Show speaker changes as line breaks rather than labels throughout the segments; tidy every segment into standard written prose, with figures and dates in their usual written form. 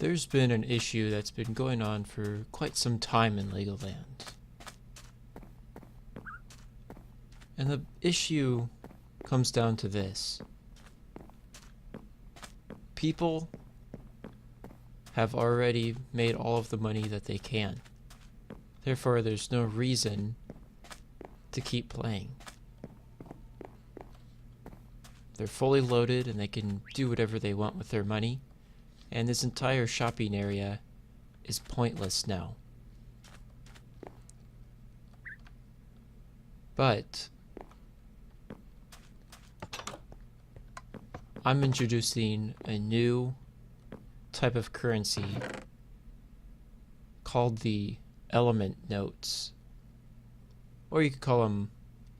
There's been an issue that's been going on for quite some time in Legoland. And the issue comes down to this. People have already made all of the money that they can. Therefore, there's no reason to keep playing. They're fully loaded and they can do whatever they want with their money. And this entire shopping area is pointless now. But I'm introducing a new type of currency called the element notes. Or you could call them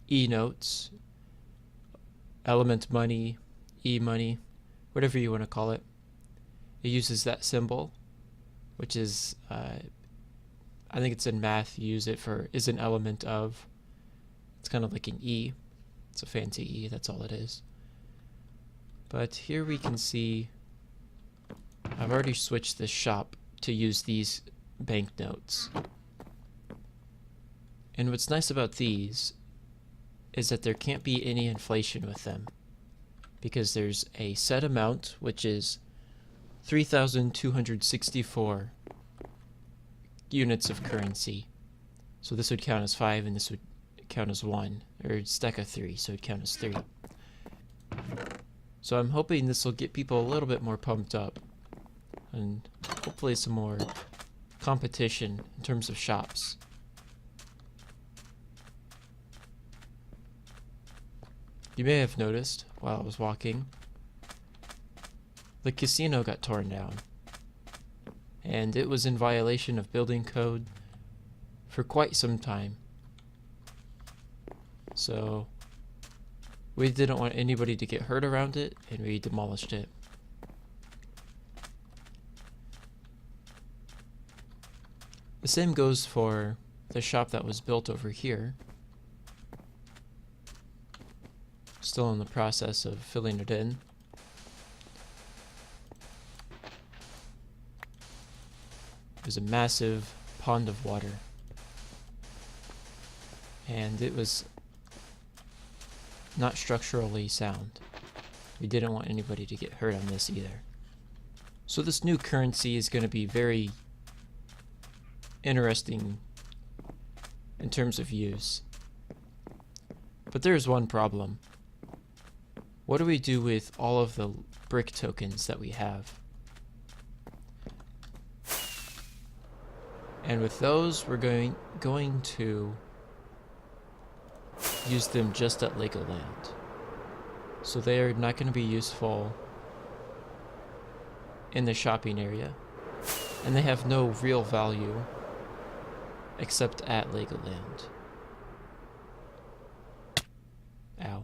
E-notes, element money, E-money, whatever you want to call it. It uses that symbol, which is, I think it's in math, you use it for is an element of. It's kind of like an E. It's a fancy E, that's all it is. But here we can see, I've already switched this shop to use these banknotes. And what's nice about these is that there can't be any inflation with them, because there's a set amount, which is 3,264 units of currency. So this would count as 5 and this would count as 1, or a stack of 3, so it'd count as 3. So I'm hoping this will get people a little bit more pumped up and hopefully some more competition in terms of shops. You may have noticed while I was walking, the casino got torn down, and it was in violation of building code for quite some time. So we didn't want anybody to get hurt around it, and we demolished it. The same goes for the shop that was built over here. Still in the process of filling it in. There's a massive pond of water, and it was not structurally sound. We didn't want anybody to get hurt on this either. So this new currency is going to be very interesting in terms of use. But there's one problem. What do we do with all of the brick tokens that we have? And with those, we're going to use them just at Legoland. So they are not going to be useful in the shopping area. And they have no real value except at Legoland. Ow.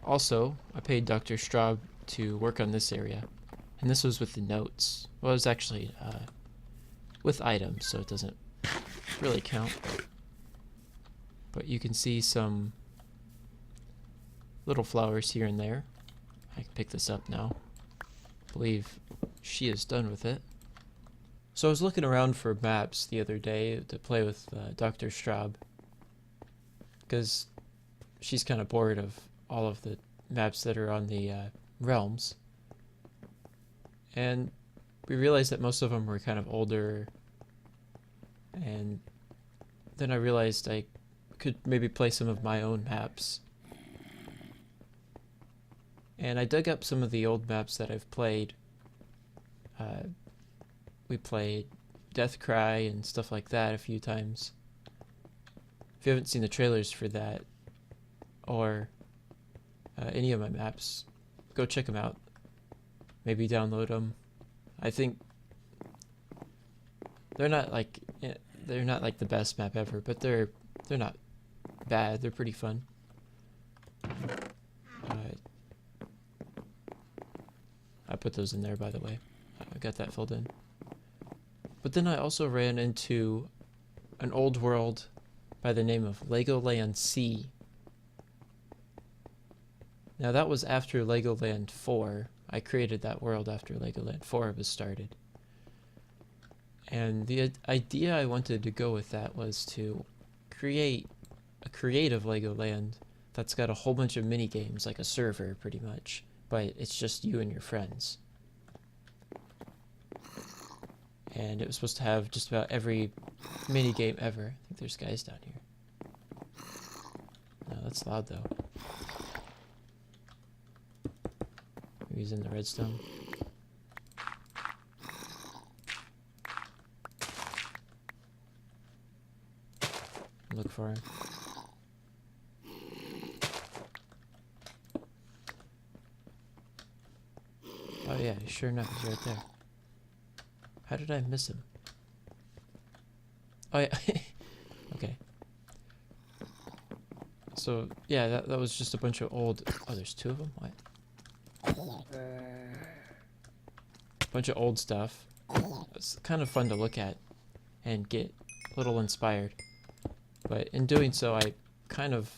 Also, I paid Dr. Straub to work on this area, and this was with the notes. Well, it was actually with items, so it doesn't really count. But you can see some little flowers here and there. I can pick this up now. I believe she is done with it. So I was looking around for maps the other day to play with Dr. Straub, because she's kind of bored of all of the maps that are on the realms, and we realized that most of them were kind of older, and then I realized I could maybe play some of my own maps, and I dug up some of the old maps that I've played. We played Death Cry and stuff like that a few times. If you haven't seen the trailers for that or any of my maps, go check them out. Maybe download them. I think they're not like the best map ever, but they're not bad. They're pretty fun. I put those in there, by the way. I got that filled in. But then I also ran into an old world by the name of Legoland Sea. Now that was after Legoland 4. I created that world after Legoland 4 was started. And the idea I wanted to go with that was to create a creative Legoland that's got a whole bunch of mini games, like a server pretty much, but it's just you and your friends. And it was supposed to have just about every mini game ever. I think there's guys down here. No, that's loud though. Maybe he's in the redstone. Look for him. Oh yeah, sure enough, he's right there. How did I miss him? Oh yeah, okay. So yeah, that was just a bunch of old. Oh, there's two of them. What? Bunch of old stuff. It's kind of fun to look at and get a little inspired. But in doing so, I kind of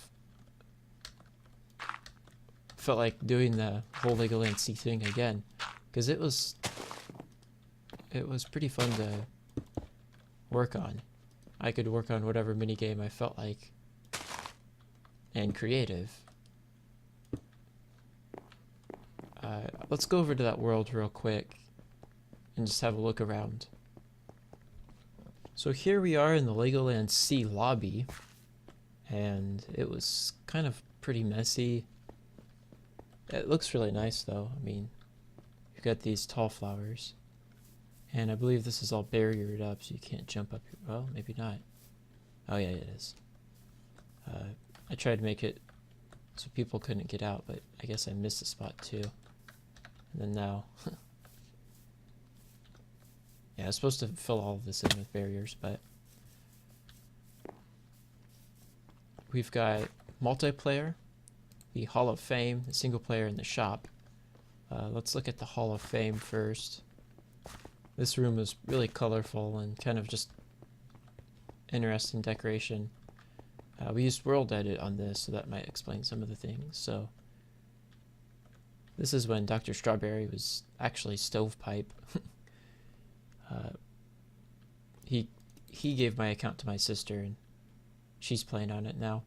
felt like doing the whole Legoland Sea thing again, because it was pretty fun to work on. I could work on whatever minigame I felt like, and creative. Let's go over to that world real quick and just have a look around. So here we are in the Legoland Sea lobby, and it was kind of pretty messy. It looks really nice though. I mean, you've got these tall flowers, and I believe this is all barriered up so you can't jump up here. Well, maybe not. Oh yeah, it is. I tried to make it so people couldn't get out, but I guess I missed a spot too. And then now, yeah, I was supposed to fill all of this in with barriers, but we've got multiplayer, the Hall of Fame, the single player, and the shop. Let's look at the Hall of Fame first. This room is really colorful and kind of just interesting decoration. We used World Edit on this, so that might explain some of the things. So this is when Dr. Strawberry was actually Stovepipe. He gave my account to my sister, and she's playing on it now.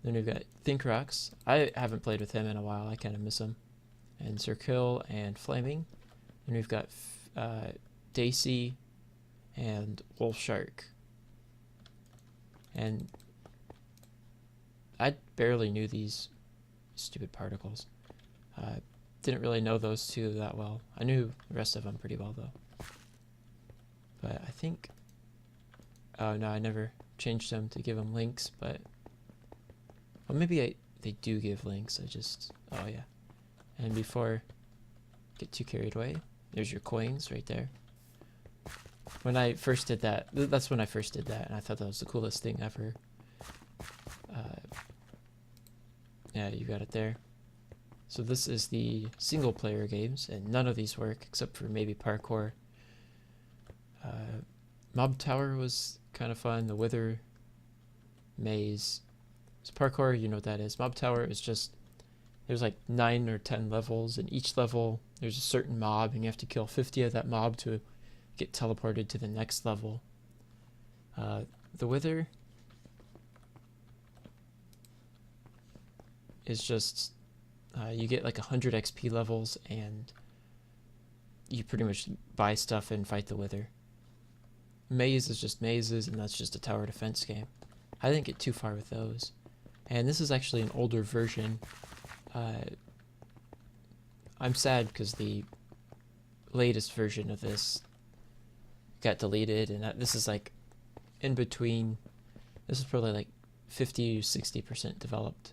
Then we've got Thinkrox. I haven't played with him in a while. I kind of miss him. And Sir Kill and Flaming. And we've got Daisy and Wolf Shark. And I barely knew these stupid particles. Didn't really know those two that well. I knew the rest of them pretty well though. But I think, oh no, I never changed them to give them links, but, well, maybe they do give links. I just, oh yeah. And before I get too carried away, there's your coins right there. When I first did that, that's when I first did that, and I thought that was the coolest thing ever. Yeah, you got it there. So this is the single player games, and none of these work except for maybe parkour. Mob Tower was kind of fun. The Wither Maze. So parkour, you know what that is. Mob Tower is just, there's like 9 or 10 levels, and each level there's a certain mob, and you have to kill 50 of that mob to get teleported to the next level. The Wither is just, you get like 100 XP levels, and you pretty much buy stuff and fight the Wither. Maze is just mazes, and that's just a tower defense game. I didn't get too far with those. And this is actually an older version. I'm sad because the latest version of this got deleted, and this is like in between. This is probably like 50 to 60% developed.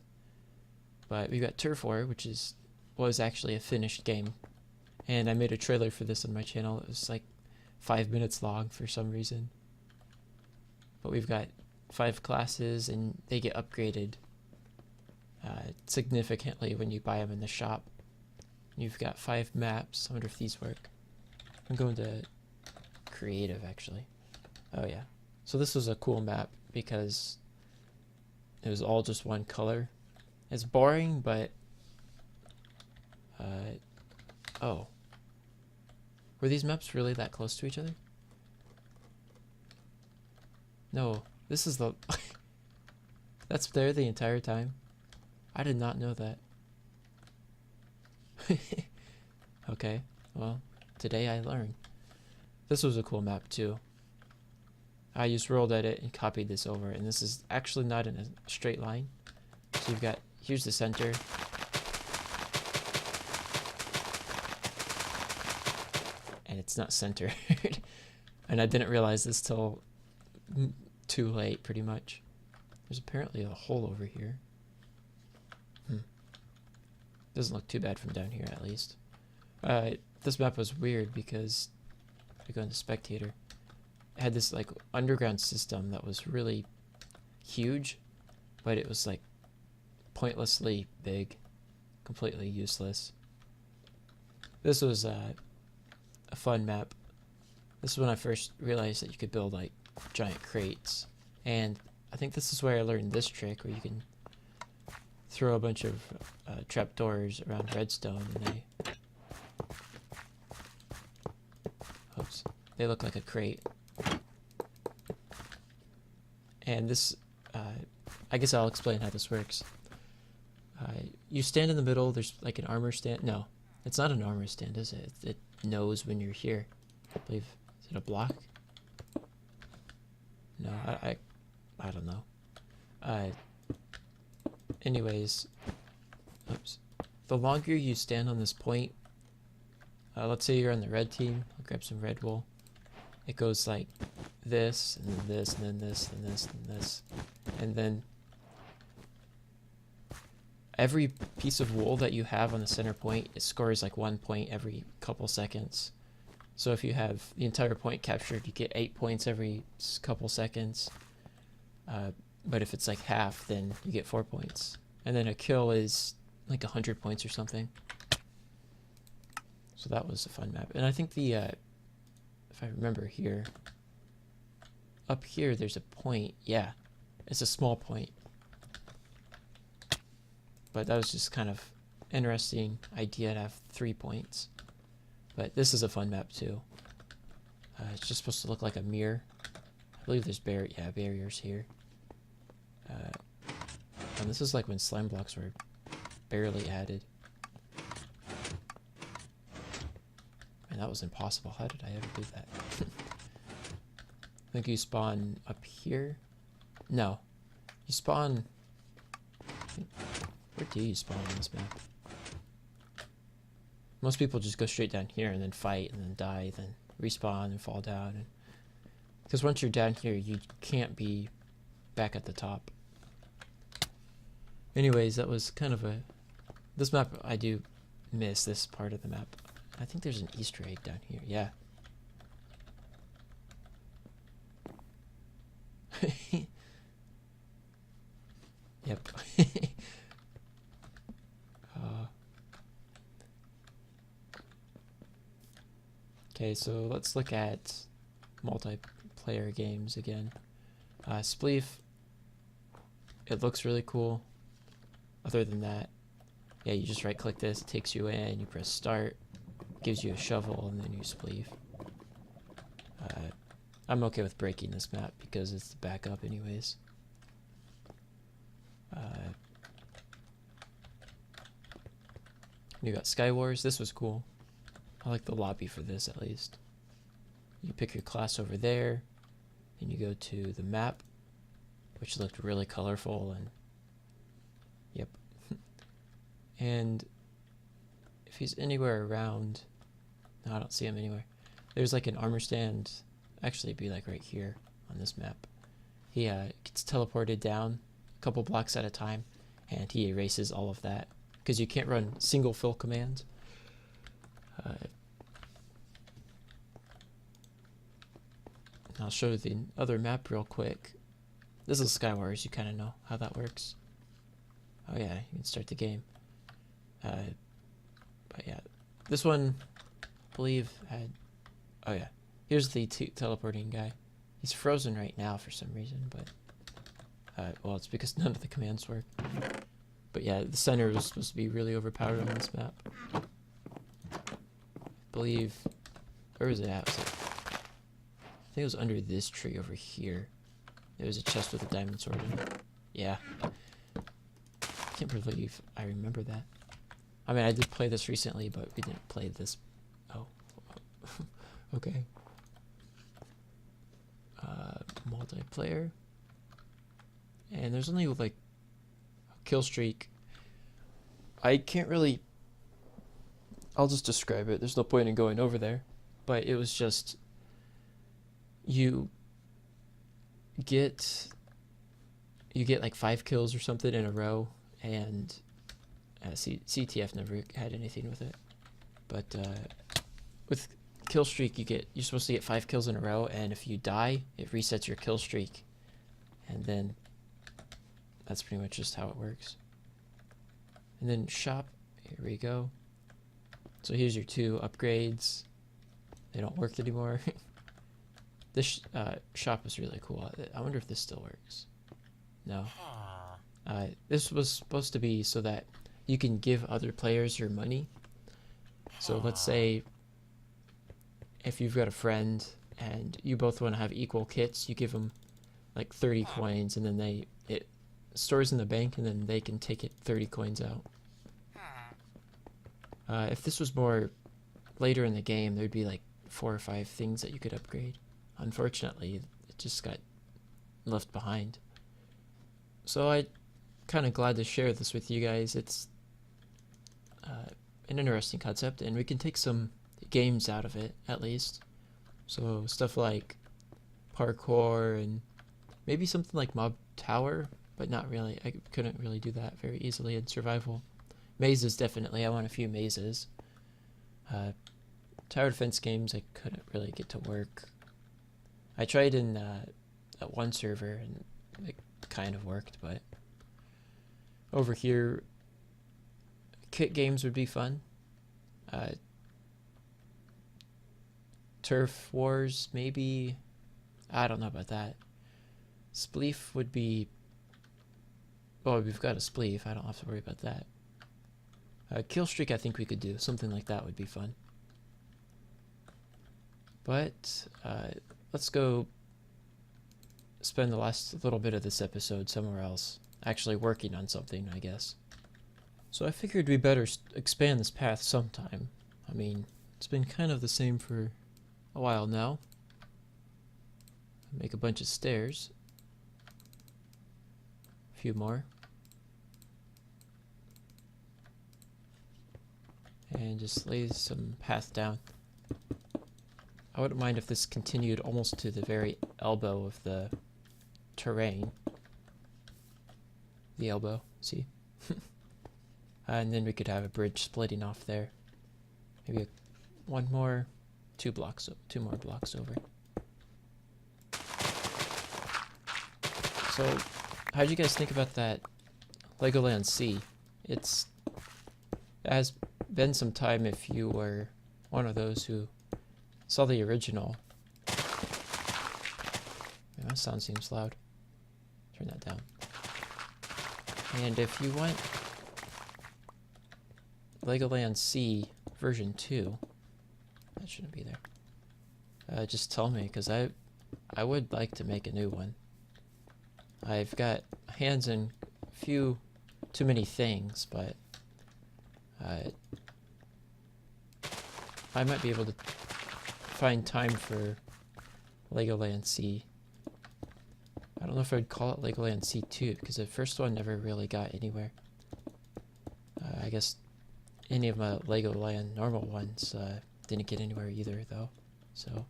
But we've got Turf War, which was actually a finished game, and I made a trailer for this on my channel. It was like 5 minutes long for some reason. But we've got 5 classes, and they get upgraded significantly when you buy them in the shop. You've got 5 maps. I wonder if these work. I'm going to creative actually. Oh yeah. So this was a cool map because it was all just one color. It's boring, but Oh. Were these maps really that close to each other? No, this is the... That's there the entire time? I did not know that. Okay, well, today I learned. This was a cool map too. I just rolled edit and copied this over, and this is actually not in a straight line. So you've got, here's the center. And it's not centered. And I didn't realize this till too late, pretty much. There's apparently a hole over here. Doesn't look too bad from down here, at least. This map was weird because I go into spectator. It had this like underground system that was really huge, but it was like pointlessly big, completely useless. This was a fun map. This is when I first realized that you could build like giant crates, and I think this is where I learned this trick where you can throw a bunch of trapdoors around redstone, and they look like a crate. And this, I guess I'll explain how this works. You stand in the middle, there's like an armor stand. No, it's not an armor stand, is it? It knows when you're here. I believe, is it a block? No, I don't know. Anyways, oops. The longer you stand on this point, let's say you're on the red team, I'll grab some red wool. It goes like this, and then this, and then this, and this, and this. And then every piece of wool that you have on the center point, it scores like 1 point every couple seconds. So if you have the entire point captured, you get 8 points every couple seconds. But if it's like half, then you get 4 points. And then a kill is like 100 points or something. So that was a fun map. And I think the, if I remember here, up here there's a point. Yeah, it's a small point. But that was just kind of interesting idea to have 3 points. But this is a fun map too. It's just supposed to look like a mirror. I believe there's barriers here. And this is like when slime blocks were barely added. Man, that was impossible. How did I ever do that? I think you spawn up here. No, you spawn. Where do you spawn on this map? Most people just go straight down here and then fight and then die, then respawn and fall down. Because once you're down here, you can't be back at the top. Anyways, that was kind of a... This map, I do miss this part of the map. I think there's an Easter egg down here. Yeah. Yep. Okay, so let's look at multiplayer games again. Spleef, it looks really cool. Other than that, yeah, you just right click this, it takes you in, you press start, gives you a shovel, and then you spleef. I'm okay with breaking this map because it's the backup anyways. You got Sky Wars, this was cool. I like the lobby for this at least. You pick your class over there, and you go to the map, which looked really colorful, and yep. And if he's anywhere around, no, I don't see him anywhere. There's like an armor stand, actually it'd be like right here on this map. He gets teleported down a couple blocks at a time, and he erases all of that because you can't run single fill commands. I'll show you the other map real quick. This is Skywars, you kind of know how that works. Oh yeah, you can start the game. But yeah, this one, I believe, had... Oh yeah, here's the teleporting guy. He's frozen right now for some reason, but... well, it's because none of the commands work. But yeah, the center was supposed to be really overpowered on this map. I believe, where was it at? I think it was under this tree over here. There was a chest with a diamond sword in it. Yeah. I can't believe I remember that. I mean, I did play this recently, but we didn't play this. Oh. Okay. Multiplayer. And there's only like a kill streak. I can't really... I'll just describe it. There's no point in going over there. But it was just... You get like 5 kills or something in a row, and CTF never had anything with it. But with kill streak, you're supposed to get 5 kills in a row, and if you die, it resets your kill streak, and then that's pretty much just how it works. And then shop, here we go. So here's your 2 upgrades. They don't work anymore. This shop is really cool. I wonder if this still works. No. This was supposed to be so that you can give other players your money. So let's say if you've got a friend and you both want to have equal kits, you give them like 30 coins, and then it stores in the bank, and then they can take it 30 coins out. If this was more later in the game, there'd be like 4 or 5 things that you could upgrade. Unfortunately, it just got left behind. So I'm kind of glad to share this with you guys. It's an interesting concept, and we can take some games out of it, at least. So stuff like parkour, and maybe something like Mob Tower, but not really. I couldn't really do that very easily in survival. Mazes, definitely. I want a few mazes. Tower defense games, I couldn't really get to work. I tried in at one server, and it kind of worked, but over here, kit games would be fun. Turf Wars, maybe. I don't know about that. Spleef would be... Oh, we've got a Spleef. I don't have to worry about that. Killstreak, I think we could do. Something like that would be fun. But let's go spend the last little bit of this episode somewhere else. Actually working on something, I guess. So I figured we better expand this path sometime. I mean, it's been kind of the same for a while now. Make a bunch of stairs. A few more. And just lay some path down. I wouldn't mind if this continued almost to the very elbow of the terrain. The elbow, see? And then we could have a bridge splitting off there. Maybe one more, 2 more blocks over. So, how'd you guys think about that Legoland Sea? It has been some time if you were one of those who saw the original. Man, that sound seems loud. Turn that down. And if you want Legoland Sea version 2, that shouldn't be there. Just tell me, because I would like to make a new one. I've got hands in a few too many things, but I might be able to find time for Legoland Sea. I don't know if I'd call it Legoland Sea 2, because the first one never really got anywhere. I guess any of my Legoland normal ones didn't get anywhere either, though. So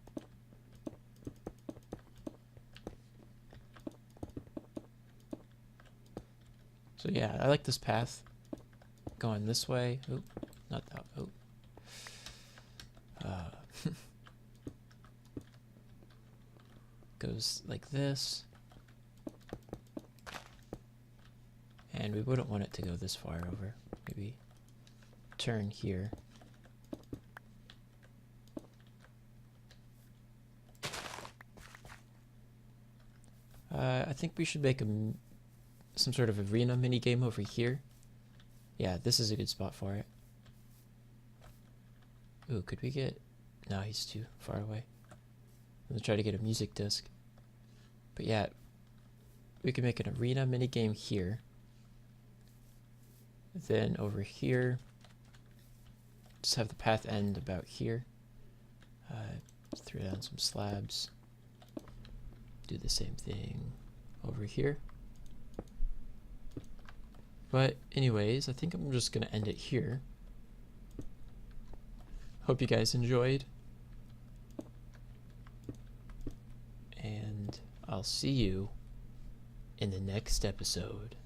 yeah, I like this path. Going this way. Oop, not that. Oop. Goes like this. And we wouldn't want it to go this far over. Maybe turn here. I think we should make some sort of arena mini game over here. Yeah, this is a good spot for it. Ooh, could we get... No, he's too far away. I'm gonna try to get a music disc. But yeah, we can make an arena minigame here. Then over here, just have the path end about here. Throw down some slabs. Do the same thing over here. But anyways, I think I'm just gonna end it here. Hope you guys enjoyed. And I'll see you in the next episode.